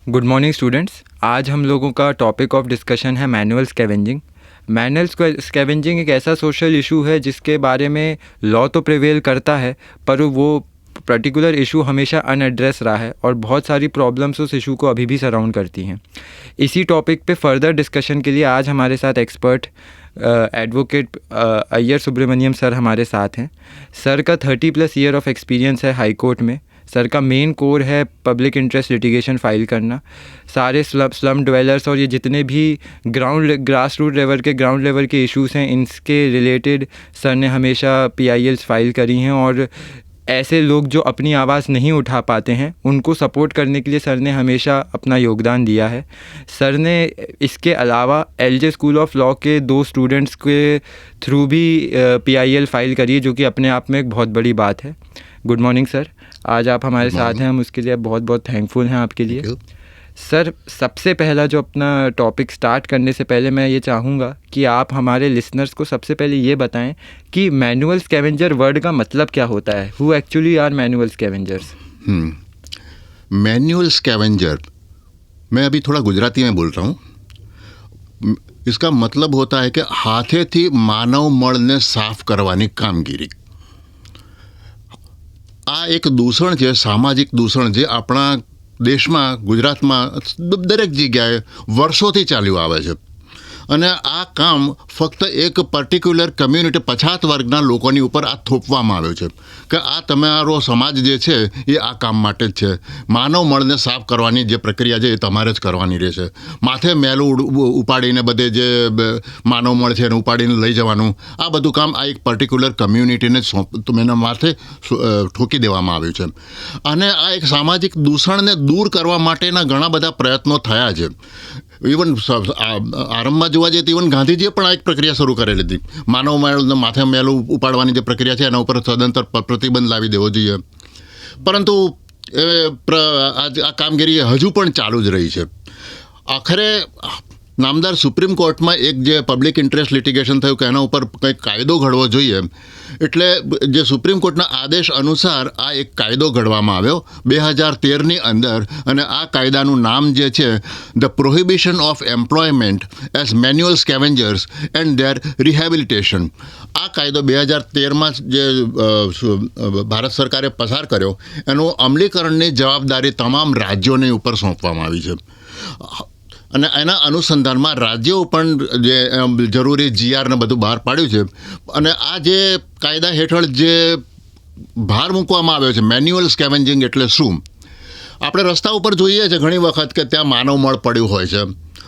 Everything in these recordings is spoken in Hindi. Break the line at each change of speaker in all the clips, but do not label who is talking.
Good morning students. आज हम लोगों का टॉपिक ऑफ डिस्कशन है मैनुअल स्कैवेंजिंग। मैनुअल स्कैवेंजिंग एक ऐसा सोशल इशू है जिसके बारे में लॉ तो प्रिवेल करता है, पर वो पर्टिकुलर इशू हमेशा अनएड्रेस रहा है और बहुत सारी प्रॉब्लम्स उस इशू को अभी भी सराउंड करती हैं। इसी टॉपिक पे फर्दर डिस्कशन के लिए आज हमारे साथ expert advocate Iyer Subramaniam sir हमारे साथ हैं। सर का 30+ ईयर ऑफ एक्सपीरियंस है हाई कोर्ट में। सर का मेन कोर है पब्लिक इंटरेस्ट लिटिगेशन फाइल करना। सारे स्लम डवेलर्स और ये जितने भी ग्रास रूट लेवल के ग्राउंड लेवल के इश्यूज़ हैं, इनके रिलेटेड सर ने हमेशा PILs फाइल करी हैं और ऐसे लोग जो अपनी आवाज़ नहीं उठा पाते हैं उनको सपोर्ट करने के लिए सर ने हमेशा अपना योगदान दिया है। सर ने इसके अलावा LJ स्कूल ऑफ लॉ के 2 स्टूडेंट्स के थ्रू भी PIL फाइल करी है, जो कि अपने आप में एक बहुत बड़ी बात है। गुड मॉर्निंग सर, आज आप हमारे साथ हैं, हम उसके लिए बहुत बहुत थैंकफुल हैं आपके लिए। सर, सबसे पहला जो अपना टॉपिक स्टार्ट करने से पहले मैं ये चाहूँगा कि आप हमारे लिसनर्स को सबसे पहले ये बताएं कि मैनुअल स्कैवेंजर वर्ड का मतलब क्या होता है। Who actually are manual scavengers?
Manual scavenger, मैं अभी थोड़ा गुजराती में बोल रहा हूँ। इसका मतलब होता है कि हाथेથી માનવ મળને સાફ કરવાની કામગીરી। આ એક દૂષણ છે, સામાજિક દૂષણ, જે આપણા દેશમાં, ગુજરાતમાં, દરેક જગ્યાએ વર્ષોથી ચાલ્યું આવે છે અને આ કામ ફક્ત એક પર્ટિક્યુલર કમ્યુનિટી, પછાત વર્ગના લોકોની ઉપર આ થોપવામાં આવ્યું છે કે આ તમારો સમાજ જે છે એ આ કામ માટે જ છે। માનવ મળને સાફ કરવાની જે પ્રક્રિયા છે એ તમારે જ કરવાની રહેશે। માથે મેલું ઉપાડીને બધે જે માનવ મળ છે એને ઉપાડીને લઈ જવાનું, આ બધું કામ આ એક પર્ટિક્યુલર કમ્યુનિટીને એના માથે ઠોકી દેવામાં આવ્યું છે અને આ એક સામાજિક દૂષણને દૂર કરવા માટેના ઘણા બધા પ્રયત્નો થયા છે। ઇવન આરંભમાં જોવા જઈએ તો ઇવન ગાંધીજીએ પણ આ એક પ્રક્રિયા શરૂ કરેલી હતી। માનવ મેળને માથે મેલું ઉપાડવાની જે પ્રક્રિયા છે એના ઉપર સદંતર પ્રતિબંધ લાવી દેવો જોઈએ, પરંતુ આ કામગીરી હજુ પણ ચાલુ જ રહી છે। આખરે નામદાર સુપ્રીમ કોર્ટમાં એક જે પબ્લિક ઇન્ટરેસ્ટ લિટિગેશન થયું કે એના ઉપર કંઈક કાયદો ઘડવો જોઈએ, એટલે જે સુપ્રીમ કોર્ટના આદેશ અનુસાર આ એક કાયદો ઘડવામાં આવ્યો 2013ની અંદર, અને આ કાયદાનું નામ જે છે the prohibition of employment as manual scavengers and their rehabilitation. આ કાયદો 2013માં જે ભારત સરકારે પસાર કર્યો, એનું અમલીકરણની જવાબદારી તમામ રાજ્યોની ઉપર સોંપવામાં આવી છે અને એના અનુસંધાનમાં રાજ્યો પણ જે જરૂરી GR ને બધું બહાર પાડ્યું છે અને આ જે કાયદા હેઠળ જે ભાર મૂકવામાં આવ્યો છે મેન્યુઅલ સ્કેવેન્જિંગ એટલે શું? આપણે રસ્તા ઉપર જોઈએ છે ઘણી વખત કે ત્યાં માનવ મળ પડ્યું હોય છે,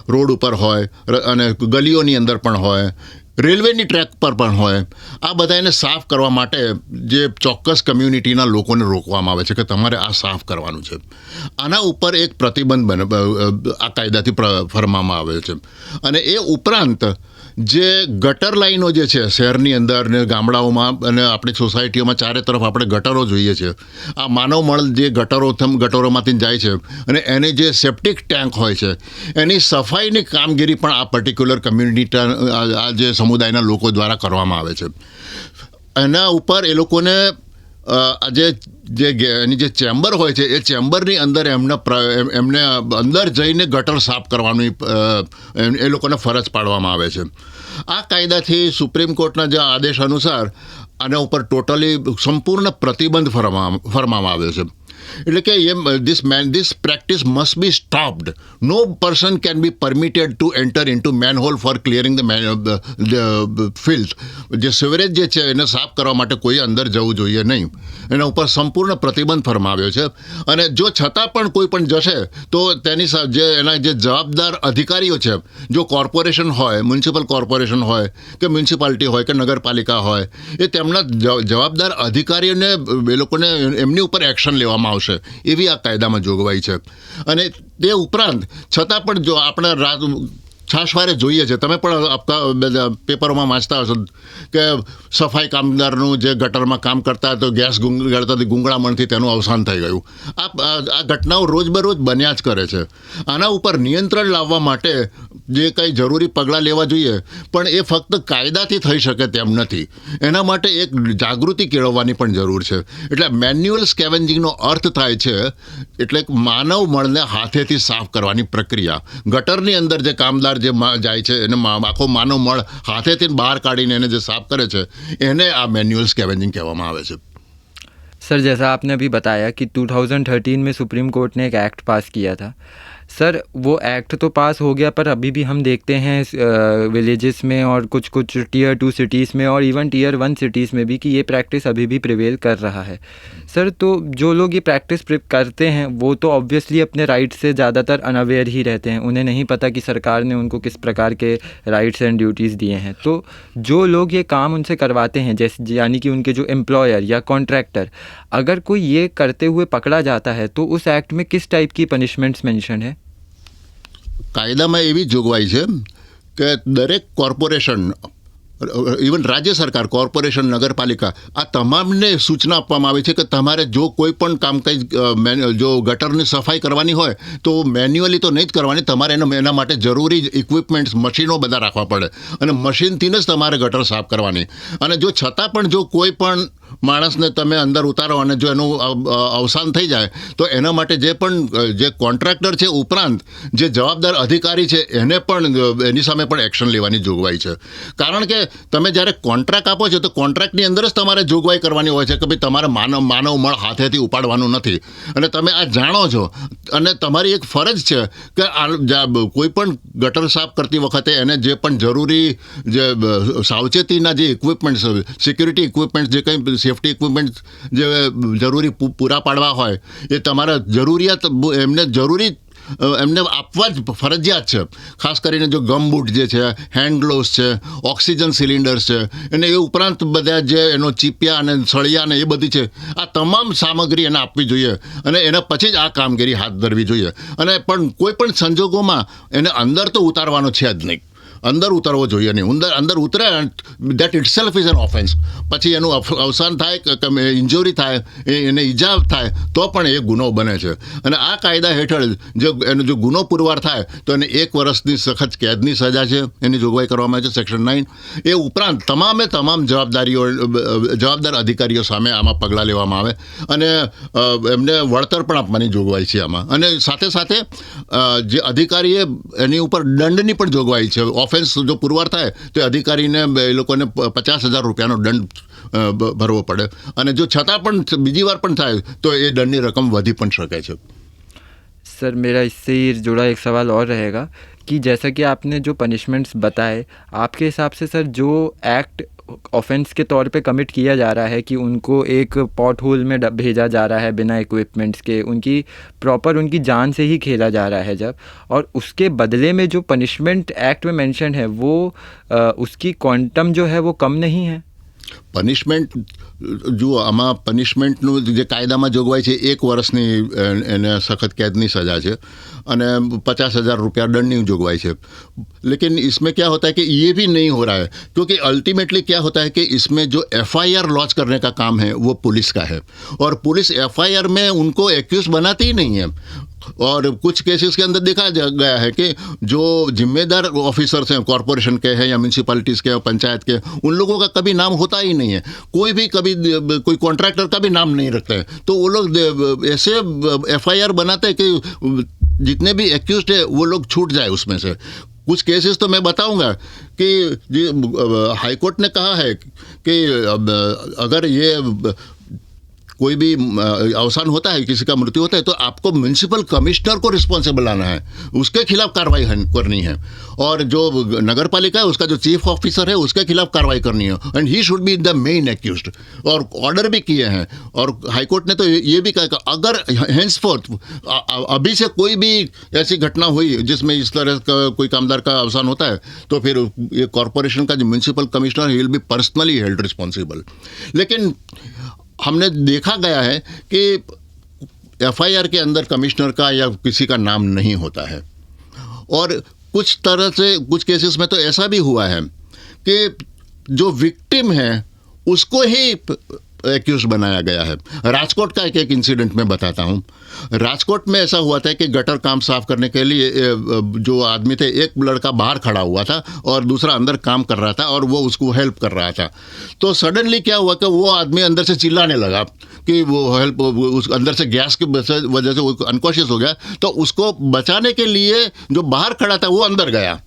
રોડ ઉપર હોય અને ગલીઓની અંદર પણ હોય, રેલવેની ટ્રેક પર પણ હોય। આ બધાને સાફ કરવા માટે જે ચોક્કસ કમ્યુનિટીના લોકોને રોકવામાં આવે છે કે તમારે આ સાફ કરવાનું છે। આના ઉપર એક પ્રતિબંધ આ કાયદાથી ફરવામાં આવે છે અને એ ઉપરાંત જે ગટર લાઈનો જે છે શહેરની અંદર ને ગામડાઓમાં અને આપણી સોસાયટીઓમાં ચારે તરફ આપણે ગટરો જોઈએ છે, આ માનવ મળ જે ગટરોમાંથી જાય છે અને એને જે સેપ્ટિક ટેન્ક હોય છે એની સફાઈની કામગીરી પણ આ પર્ટિક્યુલર કમ્યુનિટી, આ જે સમુદાયના લોકો દ્વારા કરવામાં આવે છે। એના ઉપર એ લોકોને એની જે ચેમ્બર હોય છે એ ચેમ્બરની અંદર એમને અંદર જઈને ગટર સાફ કરવાની એ લોકોને ફરજ પાડવામાં આવે છે। આ કાયદાથી સુપ્રીમ કોર્ટના જે આદેશ અનુસાર આના ઉપર ટોટલી સંપૂર્ણ પ્રતિબંધ ફરવામાં આવ્યો છે। એટલે કે this practice must be stopped. No person can be permitted to enter into manhole for clearing the filth. જે સિવરેજ જે છે એને સાફ કરવા માટે કોઈ અંદર જવું જોઈએ નહીં, એના ઉપર સંપૂર્ણ પ્રતિબંધ ફરમાવ્યો છે અને જો છતાં પણ કોઈ પણ જશે તો તેની જે એના જે જવાબદાર અધિકારીઓ છે, જો કોર્પોરેશન હોય, મ્યુનિસિપલ કોર્પોરેશન હોય કે મ્યુનિસિપાલિટી હોય કે નગરપાલિકા હોય, એ તેમના જવાબદાર અધિકારીઓને એ લોકોને એમની ઉપર એક્શન લેવામાં આવશે એવી આ કાયદામાં જોગવાઈ છે। અને તે ઉપરાંત છતાં પણ જો આપણે છાશવારે જોઈએ છે. તમે પણ આપતા પેપરોમાં વાંચતા હશો કે સફાઈ કામદારનું જે ગટરમાં કામ કરતા તો ગેસ ગળતાથી ગુંગળામણથી તેનું અવસાન થઈ ગયું. આ ઘટનાઓ રોજબરોજ બન્યા જ કરે છે. આના ઉપર નિયંત્રણ લાવવા માટે જે કંઈ જરૂરી પગલાં લેવા જોઈએ, પણ એ ફક્ત કાયદાથી થઈ શકે તેમ નથી. એના માટે એક જાગૃતિ કેળવવાની પણ જરૂર છે. એટલે મેન્યુઅલ સ્કેવેન્જિંગનો અર્થ થાય છે એટલે માનવ મળને હાથેથી સાફ કરવાની પ્રક્રિયા. ગટરની અંદર જે કામદાર જે જાય છે એને આખો માનવ મળ હાથેથી બહાર કાઢીને એને જે સાફ કરે છે એને આ મેન્યુઅલ स्कैवेंजिंग कहવામાં આવે છે.
सर, जैसा आपने अभी बताया कि 2013 में सुप्रीम कोर्ट ने एक एक्ट पास किया था. सर, वो एक्ट तो पास हो गया, पर अभी भी हम देखते हैं विलेजेस में और कुछ कुछ टीयर 2 सिटीज़ में और इवन टीयर 1 सिटीज़ में भी कि ये प्रैक्टिस अभी भी प्रिवेल कर रहा है. सर, तो जो लोग ये प्रैक्टिस करते हैं वो तो ऑब्वियसली अपने राइट से ज़्यादातर अनअवेयर ही रहते हैं. उन्हें नहीं पता कि सरकार ने उनको किस प्रकार के राइट्स एंड ड्यूटीज़ दिए हैं. तो जो लोग ये काम उनसे करवाते हैं, जैसे यानी कि उनके जो एम्प्लॉयर या कॉन्ट्रैक्टर, अगर कोई ये करते हुए पकड़ा जाता है तो उस एक्ट में किस टाइप की पनिशमेंट्स मेंशन है?
કાયદામાં એવી જોગવાઈ છે કે દરેક કોર્પોરેશન, ઇવન રાજ્ય સરકાર, કોર્પોરેશન, નગરપાલિકા, આ તમામને સૂચના આપવામાં આવી છે કે તમારે જો કોઈ પણ કામ કંઈ જો ગટરની સફાઈ કરવાની હોય તો મેન્યુઅલી તો નહીં જ કરવાની, તમારે એના માટે જરૂરી ઇક્વિપમેન્ટ્સ, મશીનો બધા રાખવા પડે અને મશીનથી જ તમારે ગટર સાફ કરવાની. અને જો છતાં પણ જો કોઈ પણ માણસને તમે અંદર ઉતારો અને જો એનું અવસાન થઈ જાય તો એના માટે જે કોન્ટ્રાક્ટર છે ઉપરાંત જે જવાબદાર અધિકારી છે એને પણ એની સામે પણ એક્શન લેવાની જોગવાઈ છે. કારણ કે તમે જ્યારે કોન્ટ્રાક્ટ આપો છો તો કોન્ટ્રાક્ટની અંદર જ તમારે જોગવાઈ કરવાની હોય છે કે ભાઈ તમારે માનવ મળ હાથેથી ઉપાડવાનું નથી. અને તમે આ જાણો છો અને તમારી એક ફરજ છે કે કોઈ પણ ગટર સાફ કરતી વખતે એને જે પણ જરૂરી જે સાવચેતીના જે ઇક્વિપમેન્ટ્સ, સિક્યુરિટી ઇક્વિપમેન્ટ્સ, જે કંઈ સેફ્ટી ઇક્વિપમેન્ટ જે જરૂરી પૂરા પાડવા હોય એ તમારા જરૂરિયાત એમને આપવા જ ફરજિયાત છે. ખાસ કરીને જો ગમબૂટ જે છે, હેન્ડ ગ્લોવ્સ છે, ઓક્સિજન સિલિન્ડર્સ છે, અને એ ઉપરાંત બધા જે એનો ચીપિયા અને સળિયા ને એ બધી છે, આ તમામ સામગ્રી એને આપવી જોઈએ અને એના પછી જ આ કામગીરી હાથ ધરવી જોઈએ. અને પણ કોઈ પણ સંજોગોમાં એને અંદર તો ઉતારવાનો છે જ નહીં. અંદર ઉતરવો જોઈએ નહીં. અંદર ઉતરે that itself is an offence. પછી એનું અવસાન થાય કે ઇન્જરી થાય, એને ઈજા થાય તો પણ એ ગુનો બને છે. અને આ કાયદા હેઠળ એનો જો ગુનો પુરવાર થાય તો એને 1 વર્ષની સખત કેદની સજા છે, એની જોગવાઈ કરવામાં આવે છે, સેક્શન 9. એ ઉપરાંત તમામ જવાબદાર અધિકારીઓ સામે આમાં પગલાં લેવામાં આવે અને એમને વળતર પણ આપવાની જોગવાઈ છે આમાં. અને સાથે સાથે જે અધિકારીએ એની ઉપર દંડની પણ જોગવાઈ છે. ઓફેન્સ જો પુરવાર થાય તો અધિકારીને એ લોકોને 50,000 રૂપિયાનો દંડ ભરવો પડે અને જો છતાં પણ બીજી વાર પણ થાય તો એ દંડની રકમ વધી પણ શકે છે.
सर, मेरा इससे जुड़ा एक सवाल और रहेगा कि जैसा कि आपने जो पनिशमेंट्स बताए, आपके हिसाब से सर जो एक्ट ऑफेंस के तौर पे कमिट किया जा रहा है कि उनको एक पॉट होल में भेजा जा रहा है बिना इक्विपमेंट्स के, उनकी जान से ही खेला जा रहा है जब, और उसके बदले में जो पनिशमेंट एक्ट में मेंशन है वो उसकी क्वांटम जो है वो कम नहीं है?
પનિશમેન્ટ જુઓ, આમાં પનિશમેન્ટનું જે કાયદામાં જોગવાઈ છે 1 વર્ષની એને સખત કેદની સજા છે અને 50,000 रुपया दंडनी जोगवाई है. लेकिन इसमें क्या होता है कि ये भी नहीं हो रहा है क्योंकि अल्टीमेटली क्या होता है कि इसमें जो FIR लॉन्च करने का काम है वो पुलिस का है और पुलिस FIR में उनको एक्यूज बनाती ही नहीं है. और कुछ केसेस के अंदर देखा गया है कि जो जिम्मेदार ऑफिसर्स हैं, कॉरपोरेशन के हैं या म्यूनसिपैलिटीज़ के, पंचायत के, उन लोगों का कभी नाम होता ही नहीं है. कोई कॉन्ट्रैक्टर का भी नाम नहीं रखते हैं. तो वो लोग ऐसे FIR बनाते हैं कि जितने भी एक्यूज्ड है वो लोग छूट जाए उसमें से. कुछ केसेस तो मैं बताऊंगा कि हाईकोर्ट ने कहा है कि अगर ये कोई भी अवसान होता है, किसी का मृत्यु होता है, तो आपको म्यूनसिपल कमिश्नर को रिस्पॉन्सिबल लाना है, उसके खिलाफ कार्रवाई करनी है. और जो नगर पालिका है उसका जो चीफ ऑफिसर है उसके खिलाफ कार्रवाई करनी है and he should be the main accused. और ऑर्डर भी किए हैं और हाईकोर्ट ने तो ये भी कहा कि अगर हेंसफोर्थ अभी से कोई भी ऐसी घटना हुई जिसमें इस तरह का कोई कामदार का अवसान होता है तो फिर ये कॉरपोरेशन का जो municipal commissioner he will be personally held responsible. लेकिन हमने देखा गया है कि FIR के अंदर कमिश्नर का या किसी का नाम नहीं होता है. और कुछ तरह से कुछ केसेस में तो ऐसा भी हुआ है कि जो विक्टिम है उसको ही एक्यूज बनाया गया है। राजकोट का एक इंसिडेंट मैं बताता हूँ। राजकोट में ऐसा हुआ था कि गटर काम साफ करने के लिए जो आदमी थे, एक लड़का बाहर खड़ा हुआ था और दूसरा अंदर काम कर रहा था और वो उसको हेल्प कर रहा था। तो सडनली क्या हुआ कि वो आदमी अंदर से चिल्लाने लगा कि वो हेल्प, उस अंदर से गैस की वजह से वो अनकॉन्शियस हो गया। तो उसको बचाने के लिए जो बाहर खड़ा था वो अंदर गया।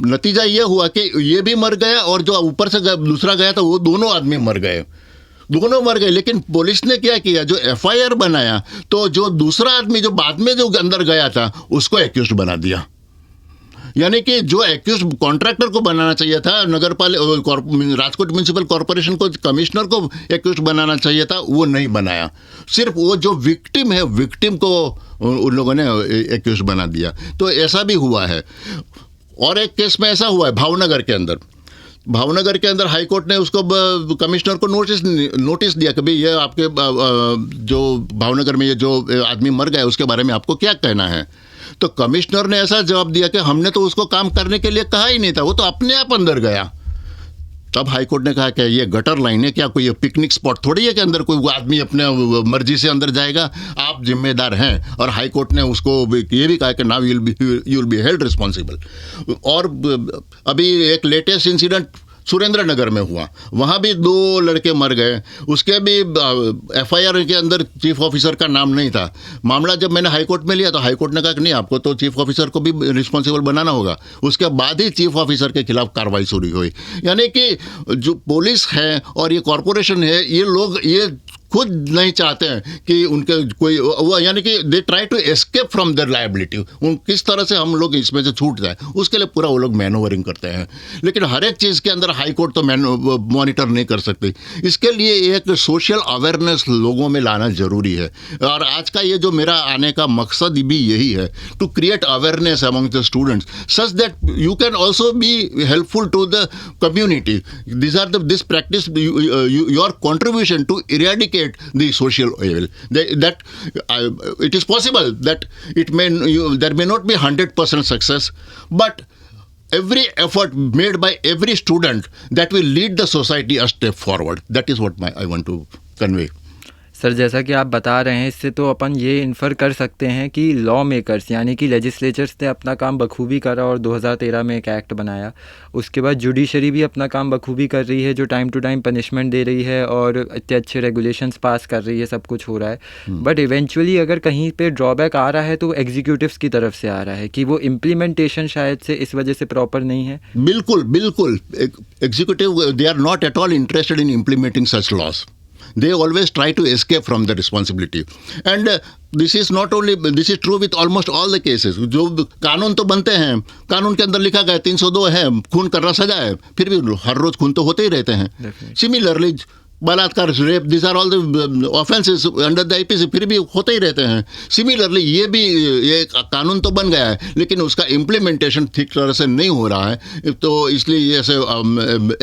नतीजा ये हुआ कि ये भी मर गया और जो ऊपर से दूसरा गया था वो दोनों आदमी मर गए, दोनों मर गए। लेकिन पुलिस ने क्या किया, जो एफआईआर बनाया तो जो दूसरा आदमी जो बाद में जो अंदर गया था उसको एक्यूज्ड बना दिया। यानी कि जो एक्यूज कॉन्ट्रैक्टर को बनाना चाहिए था, राजकोट म्यूनिसिपल कॉर्पोरेशन को, कमिश्नर को एक्यूज बनाना चाहिए था, वो नहीं बनाया। सिर्फ वो जो विक्टिम है, विक्टिम को उन लोगों ने एक्यूज बना दिया। तो ऐसा भी हुआ है। और एक केस में ऐसा हुआ है भावनगर के अंदर हाई कोर्ट ने उसको कमिश्नर को नोटिस दिया कि भाई ये आपके जो भावनगर में ये जो आदमी मर गया उसके बारे में आपको क्या कहना है। तो कमिश्नर ने ऐसा जवाब दिया कि हमने तो उसको काम करने के लिए कहा ही नहीं था, वो तो अपने आप अंदर गया। तब हाई कोर्ट ने कहा कि ये गटर लाइन है क्या, कोई पिकनिक स्पॉट थोड़ी है कि अंदर कोई आदमी अपने मर्जी से अंदर जाएगा, आप जिम्मेदार हैं। और हाई कोर्ट ने उसको ये भी कहा कि now you will be held responsible. और अभी एक लेटेस्ट इंसिडेंट सुरेंद्र नगर में हुआ, वहाँ भी 2 लड़के मर गए। उसके भी एफआईआर के अंदर चीफ ऑफिसर का नाम नहीं था। मामला जब मैंने हाई कोर्ट में लिया तो हाई कोर्ट ने कहा कि नहीं, आपको तो चीफ ऑफिसर को भी रिस्पॉन्सिबल बनाना होगा। उसके बाद ही चीफ ऑफिसर के खिलाफ कार्रवाई शुरू हुई। यानी कि जो पुलिस है और ये कॉरपोरेशन है, ये लोग ये खुद नहीं चाहते हैं कि उनके कोई वो, यानी कि they try to escape from their liability. उन किस तरह से हम लोग इसमें से छूट जाए उसके लिए पूरा वो लोग मैनोवरिंग करते हैं। लेकिन हर एक चीज़ के अंदर हाई कोर्ट तो मॉनिटर नहीं कर सकती। इसके लिए एक सोशल अवेयरनेस लोगों में लाना जरूरी है। और आज का ये जो मेरा आने का मकसद भी यही है, to create awareness among the students such that you can also be helpful to the community. This practice your contribution to eradicate the social evil, that it is possible that there may not be 100% success, but every effort made by every student that will lead the society a step forward. That is what I want to convey.
Sir, जैसा कि आप बता रहे हैं, इससे तो अपन ये इन्फर कर सकते हैं कि लॉ मेकर्स यानी कि लेजिस्लेचर्स ने अपना काम बखूबी करा और 2013 में एक एक्ट बनाया। उसके बाद जुडिशरी भी अपना काम बखूबी कर रही है, जो टाइम टू टाइम पनिशमेंट दे रही है और इतने अच्छे रेगुलेशंस पास कर रही है, सब कुछ हो रहा है। बट इवेंचुअली अगर कहीं पे ड्रॉबैक आ रहा है तो एग्जीक्यूटिव्स की तरफ से आ रहा है कि वो इम्प्लीमेंटेशन शायद से इस वजह से प्रॉपर नहीं है।
बिल्कुल executive they are not at all interested in implementing such laws. They always try to escape from the responsibility. And this is true with almost all the cases. जो कानून तो बनते हैं, कानून के अंदर लिखा गया 302 है, खून करना सजा है, फिर भी हर रोज खून तो होते ही रहते हैं। सिमिलरली बलात्कार, rape, this are all the offences under the IPC, फिर भी होते ही रहते हैं। सिमिलरली ये भी ये कानून तो बन गया है लेकिन उसका इम्प्लीमेंटेशन ठीक तरह से नहीं हो रहा है, तो इसलिए ये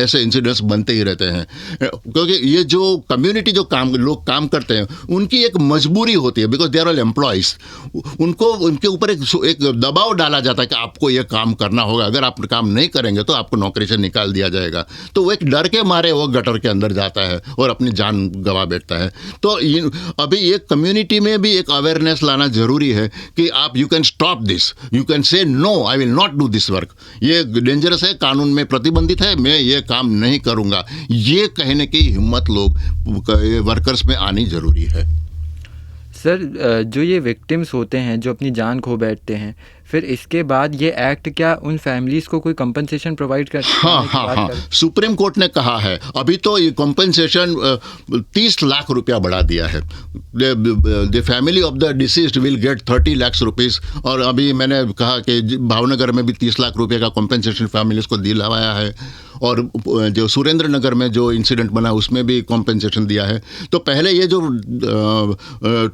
ऐसे इंसिडेंट्स बनते ही रहते हैं। क्योंकि ये जो कम्युनिटी जो लोग काम करते हैं उनकी एक मजबूरी होती है, because they are all employees. उनके ऊपर एक दबाव डाला जाता है कि आपको ये काम करना होगा, अगर आप काम नहीं करेंगे तो आपको नौकरी से निकाल दिया जाएगा। तो वो एक डर के मारे वो गटर के अंदर जाता है और अपनी जान गंवा बैठता है। तो अभी एक कम्युनिटी में भी एक अवेयरनेस लाना जरूरी है कि आप you can stop this, you can say no, I will not do this work, ये डेंजरस है, कानून में प्रतिबंधित है, मैं ये काम नहीं करूंगा। ये कहने की हिम्मत लोग वर्कर्स में आनी जरूरी है।
सर, जो ये विक्टिम्स होते हैं जो अपनी जान खो बैठते हैं, फिर इसके बाद ये एक्ट क्या उन फैमिलीज को कोई कंपनसेशन प्रोवाइड करता है?
हाँ, सुप्रीम कोर्ट ने कहा है अभी तो ये कंपनसेशन 30 लाख रुपया बढ़ा दिया है। The family of the deceased will get 30 lakh rupees. और अभी मैंने कहा कि भावनगर में भी 30 लाख रुपये का कंपनसेशन फैमिलीज को दिलवाया है, और जो सुरेंद्र नगर में जो इंसिडेंट बना उसमें भी कॉम्पेंसेशन दिया है। तो पहले ये जो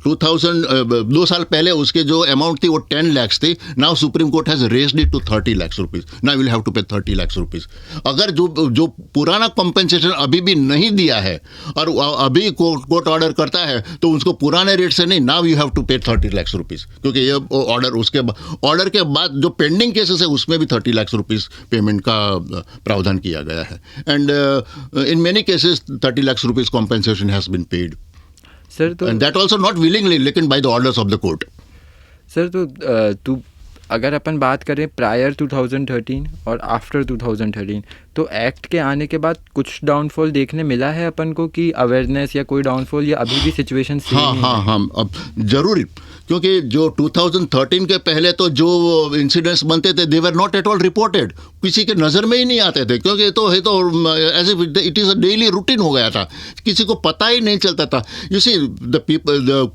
2 साल पहले उसके जो अमाउंट थी वो 10 लाख थी, now Supreme Court has raised it to 30 lakh rupees. Now will have to pay 30 lakh rupees. अगर जो पुराना कॉम्पेंसेशन अभी भी नहीं दिया है और अभी कोर्ट ऑर्डर करता है तो उसको पुराने रेट से नहीं, now you have to pay 30 lakh rupees, क्योंकि ये ऑर्डर के बाद जो पेंडिंग केसेस है उसमें भी 30 लाख रुपीज पेमेंट का प्रावधान किया गया है. And in many cases 30 lakh rupees compensation has been paid.
Sir तो
and that also not willingly, लेकिन by the orders of the court.
Sir तो अगर अपन बात करें प्रायर 2013 और आफ्टर 2013, तो एक्ट के आने के बाद कुछ डाउनफॉल देखने मिला है अपन को कि अवेयरनेस या कोई डाउनफॉल, या अभी भी सिचुएशन सेम ही है?
हाँ, अब जरूरी, क्योंकि जो 2013 के पहले तो जो इंसिडेंट्स बनते थे they were not at all reported, किसी के नज़र में ही नहीं आते थे, क्योंकि तो as it is a daily routine हो गया था, किसी को पता ही नहीं चलता था. You see the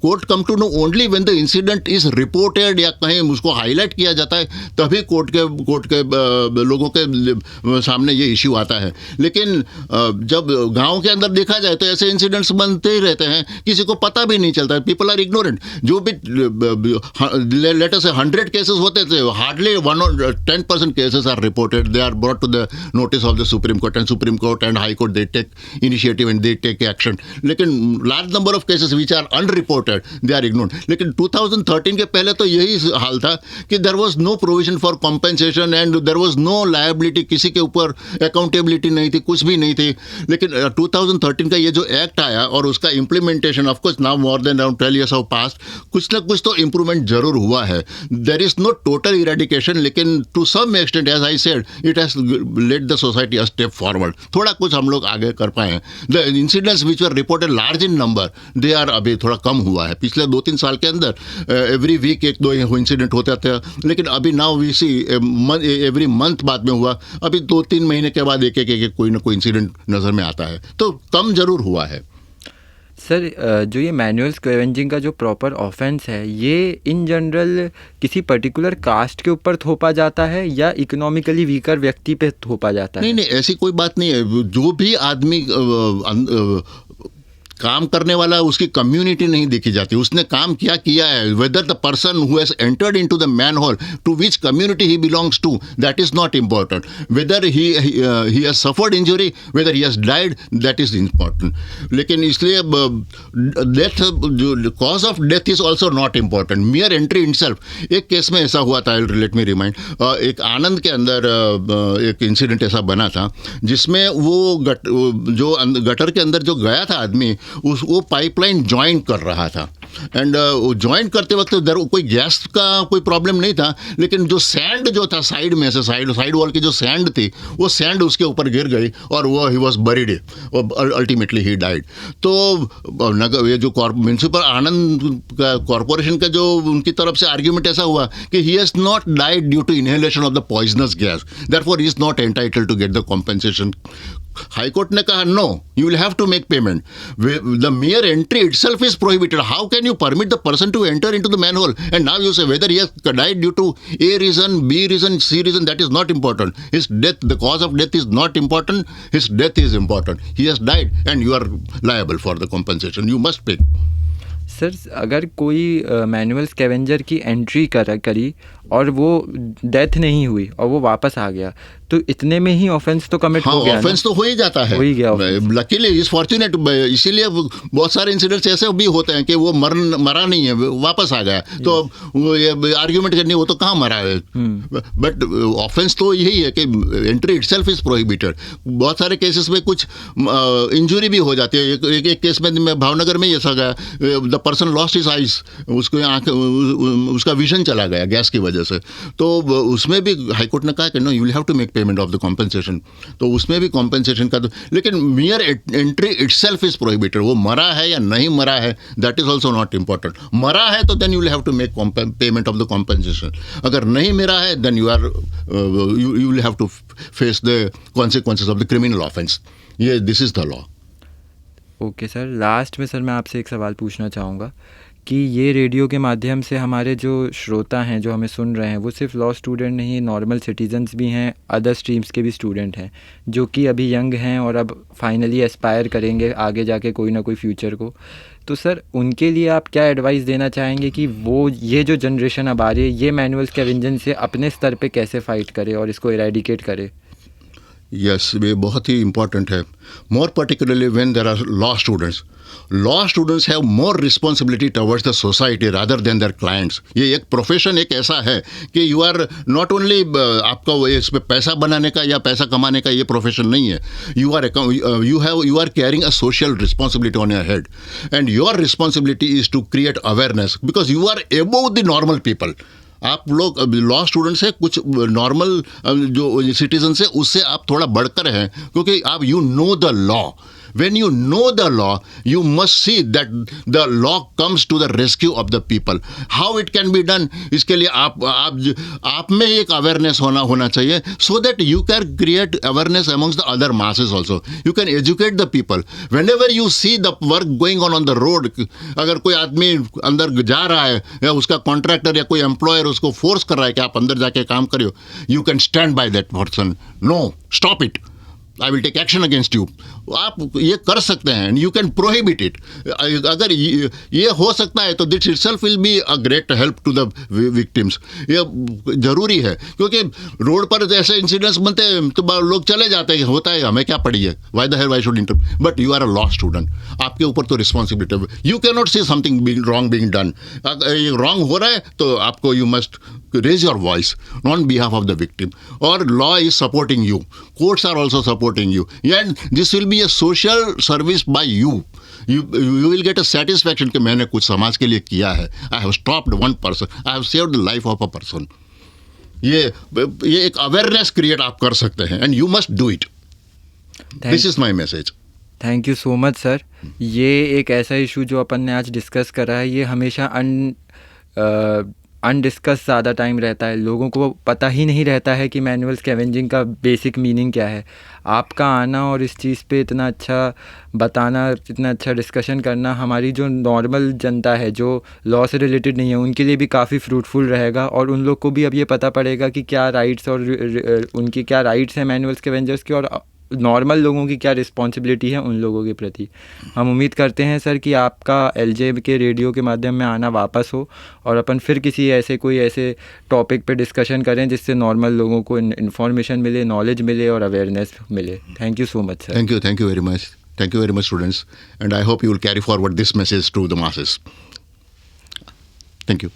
court come to know only when the incident is reported या कहीं उसको हाईलाइट किया जाता है, तभी कोर्ट के लोगों के सामने ये इश्यू आता है. लेकिन जब गांव के अंदर देखा जाए तो ऐसे इंसिडेंट्स बनते ही रहते हैं, किसी को पता भी नहीं चलता. People are ignorant. जो भी लेट अस से 100 केसेस होते थे, hardly 1 or 10% cases are reported. They are brought to the notice of the Supreme Court and High Court. They take initiative and they take action. लेकिन large number of cases which are unreported, they are ignored. लेकिन 2013 के पहले तो यही हाल था कि there was no provision for compensation and there was no liability, किसी के ऊपर अकाउंटेबिलिटी नहीं थी, कुछ भी नहीं थी. लेकिन 2013 का ये जो एक्ट आया और उसका implementation, of course now more than around 12 years of past, कुछ ना कुछ तो इम्प्रूवमेंट जरूर हुआ है. There is no total eradication, लेकिन to some extent as I said it has led the society a step forward. थोड़ा कुछ हम लोग आगे कर पाए हैं. The incidents which were reported large in number, they are अभी थोड़ा कम हुआ है. पिछले 2-3 साल के अंदर एवरी वीक 1-2 इंसिडेंट होता था, लेकिन अभी now we see every month बाद में हुआ. अभी 2-3 महीने के बाद एक कोई ना कोई इंसिडेंट नज़र में आता है, तो कम जरूर हुआ है.
सर जो ये मैनुअल स्कैवेंजिंग का जो प्रॉपर ऑफेंस है, ये इन जनरल किसी पर्टिकुलर कास्ट के ऊपर थोपा जाता है या इकोनॉमिकली वीकर व्यक्ति पे थोपा जाता है?
नहीं, ऐसी कोई बात नहीं है. जो भी आदमी काम करने वाला, उसकी कम्युनिटी नहीं देखी जाती, उसने काम किया है. Whether the person who has entered into the manhole, to which community he belongs to, that is not important. Whether he has suffered injury, whether he has died, that is important. लेकिन इसलिए death, cause of death is also not important. Mere entry itself. एक केस में ऐसा हुआ था, लेट मी रिमाइंड, एक आनंद के अंदर एक इंसिडेंट ऐसा बना था जिसमें वो जो गटर के अंदर जो गया था आदमी, वो पाइपलाइन ज्वाइन कर रहा था. एंड ज्वाइन करते वक्त कोई गैस का कोई प्रॉब्लम नहीं था, लेकिन जो सैंड जो था साइड में से, साइड वॉल की जो सैंड थी, वो सैंड उसके ऊपर गिर गई और वो he was buried, ultimately he died. तो ये जो म्यूनसिपल आनंद कॉरपोरेशन का जो उनकी तरफ से आर्ग्यूमेंट ऐसा हुआ कि he has not died due to inhalation of the poisonous gas, therefore he is not entitled to get the compensation. High court ने कहा no, you will have to make payment. The mere entry itself is prohibited. How can you permit the person to enter into the manhole? And now you say whether he has died due to A reason, B reason, C reason, that is not important. His death, the cause of death is not important. His death is important. He has died and you are liable for the compensation. You must pay.
Sir अगर कोई मैनुअल स्कैवेंजर की एंट्री करी और वो डेथ नहीं हुई और वो वापस आ गया, तो इतने में ही ऑफेंस तो कमिट हो गया.
ऑफेंस तो हो ही जाता है,
हो ही गया.
Luckily is fortunate. इसीलिए बहुत सारे इंसिडेंट्स ऐसे भी होते हैं कि वो मरा नहीं है, वापस आ गया, तो ये आर्ग्यूमेंट करनी, वो तो कहाँ मरा है. बट ऑफेंस तो यही है कि एंट्री इटसेल्फ इज प्रोहिबिटेड. बहुत सारे केसेस में कुछ इंजुरी भी हो जाती है. एक केस में भावनगर में ऐसा गया, the person lost his eyes, उसको आंख, उसका विजन चला गया गैस की वजह से. तो उसमें भी हाईकोर्ट ने कहा कि no, you will have to make payment of the compensation. तो उसमें भी कॉम्पेंसेशन का, लेकिन mere entry itself is prohibited. वो मरा है या नहीं मरा है, that is also not important. मरा है तो then you will have to make payment of the compensation. अगर नहीं मरा है then you will have to face the consequences of the criminal offence. ये this is the law.
Okay sir, last में सर मैं आपसे एक सवाल पूछना चाहूँगा कि ये रेडियो के माध्यम से हमारे जो श्रोता हैं, जो हमें सुन रहे हैं, वो सिर्फ लॉ स्टूडेंट नहीं, नॉर्मल सिटीजन्स भी हैं, अदर स्ट्रीम्स के भी स्टूडेंट हैं, जो कि अभी यंग हैं और अब फाइनली एस्पायर करेंगे आगे जाके कोई ना कोई फ्यूचर को. तो सर उनके लिए आप क्या एडवाइस देना चाहेंगे कि वो ये जो जनरेशन अब आ रही है ये मैनुअल स्कैवेंजिंग से अपने स्तर पे कैसे फाइट करे और इसको इरेडिकेट करे?
यस, ये बहुत ही इम्पॉर्टेंट है. More particularly when there are law students have more responsibility towards the society rather than their clients. ये एक प्रोफेशन एक ऐसा है कि यू आर नॉट ओनली आपका वो इस पे पैसा बनाने का या पैसा कमाने का ये प्रोफेशन नहीं है. You are carrying a social responsibility on your head, and your responsibility is to create awareness because you are above the normal people. आप लोग लॉ स्टूडेंट्स है, कुछ नॉर्मल जो सिटीजन है उससे आप थोड़ा बढ़कर हैं क्योंकि आप you know the law. When you know the law, you must see that the law comes to the rescue of the people. How it can be done? इसके लिए आप में एक awareness होना चाहिए so that you can create awareness amongst the other masses also. You can educate the people. Whenever you see the work going on the road, अगर कोई आदमी अंदर जा रहा है या उसका कॉन्ट्रैक्टर या कोई एम्प्लॉयर उसको फोर्स कर रहा है कि आप अंदर जाके काम करियो, you can stand by that person. No, stop it. I will take action against you. आप ये कर सकते हैं, यू कैन प्रोहिबिट इट. अगर ये हो सकता है तो this itself will be a great help to the victims. ये जरूरी है क्योंकि रोड पर ऐसे इंसिडेंट्स बनते हैं तो लोग चले जाते हैं, होता है, हमें क्या पड़ी है, why the hell why should enter. But you are a law student, आपके ऊपर तो responsibility. You can not see something wrong being done. अगर ये रॉन्ग हो रहा है तो आपको you must raise your voice on behalf of the victim, or law is supporting you, courts are also supporting you, and this will be a social service by you. You will get a satisfaction कि मैंने कुछ समाज के लिए किया है. I have stopped one person, I have saved the life of a person. ये एक अवेयरनेस क्रिएट आप कर सकते हैं, and you must do it. This is my message.
Thank you so much sir. ये एक ऐसा इशू जो अपन ने आज डिस्कस करा है ये हमेशा अनडिस्कस ज़्यादा टाइम रहता है. लोगों को पता ही नहीं रहता है कि मैनुअल स्कैवेंजिंग का बेसिक मीनिंग क्या है. आपका आना और इस चीज़ पे इतना अच्छा बताना, इतना अच्छा डिस्कशन करना हमारी जो नॉर्मल जनता है जो लॉ से रिलेटेड नहीं है उनके लिए भी काफ़ी फ्रूटफुल रहेगा. और उन लोग को भी अब ये पता पड़ेगा कि क्या राइट्स और उनकी क्या राइट्स हैं मैनुअल स्कैवेंजर्स की, और नॉर्मल लोगों की क्या रिस्पॉन्सिबिलिटी है उन लोगों के प्रति. हम उम्मीद करते हैं सर कि आपका एलजे के रेडियो के माध्यम में आना वापस हो और अपन फिर किसी ऐसे टॉपिक पे डिस्कशन करें जिससे नॉर्मल लोगों को इन्फॉर्मेशन मिले, नॉलेज मिले और अवेयरनेस मिले. Thank you so much sir.
Thank you very much. Thank you very much, students. And I hope you will carry forward this message to the masses. Thank you.